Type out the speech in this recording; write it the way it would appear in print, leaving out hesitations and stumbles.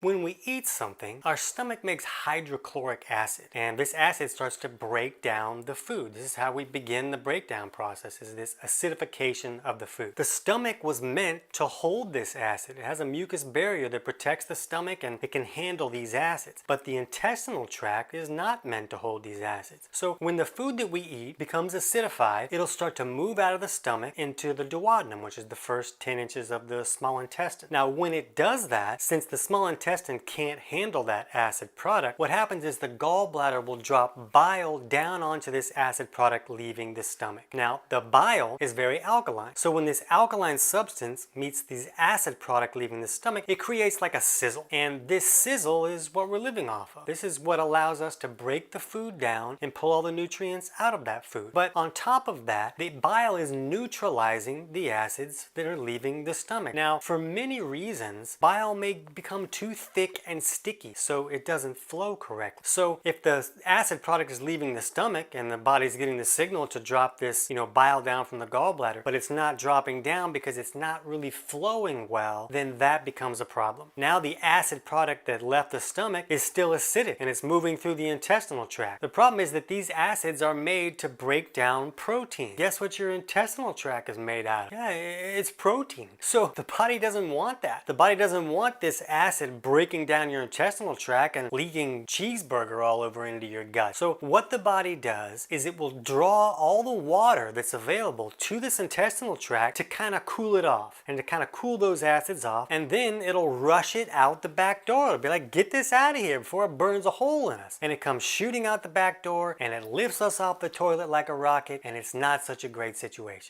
When we eat something, our stomach makes hydrochloric acid, and this acid starts to break down the food. This is how we begin the breakdown process, is this acidification of the food. The stomach was meant to hold this acid. It has a mucus barrier that protects the stomach and it can handle these acids. But the intestinal tract is not meant to hold these acids. So when the food that we eat becomes acidified, it'll start to move out of the stomach into the duodenum, which is the first 10 inches of the small intestine. Now when it does that, since the small intestine can't handle that acid product, what happens is the gallbladder will drop bile down onto this acid product leaving the stomach. Now, the bile is very alkaline. So when this alkaline substance meets this acid product leaving the stomach, it creates like a sizzle. And this sizzle is what we're living off of. This is what allows us to break the food down and pull all the nutrients out of that food. But on top of that, the bile is neutralizing the acids that are leaving the stomach. Now, for many reasons, bile may become too thick and sticky, so it doesn't flow correctly. So if the acid product is leaving the stomach and the body's getting the signal to drop this, bile down from the gallbladder, but it's not dropping down because it's not really flowing well, then that becomes a problem. Now the acid product that left the stomach is still acidic and it's moving through the intestinal tract. The problem is that these acids are made to break down protein. Guess what your intestinal tract is made out of? Yeah, it's protein. So the body doesn't want that. The body doesn't want this acid breaking down your intestinal tract and leaking cheeseburger all over into your gut. So what the body does is it will draw all the water that's available to this intestinal tract to kind of cool it off and to kind of cool those acids off, and then it'll rush it out the back door. It'll be like, get this out of here before it burns a hole in us. And it comes shooting out the back door and it lifts us off the toilet like a rocket, and it's not such a great situation.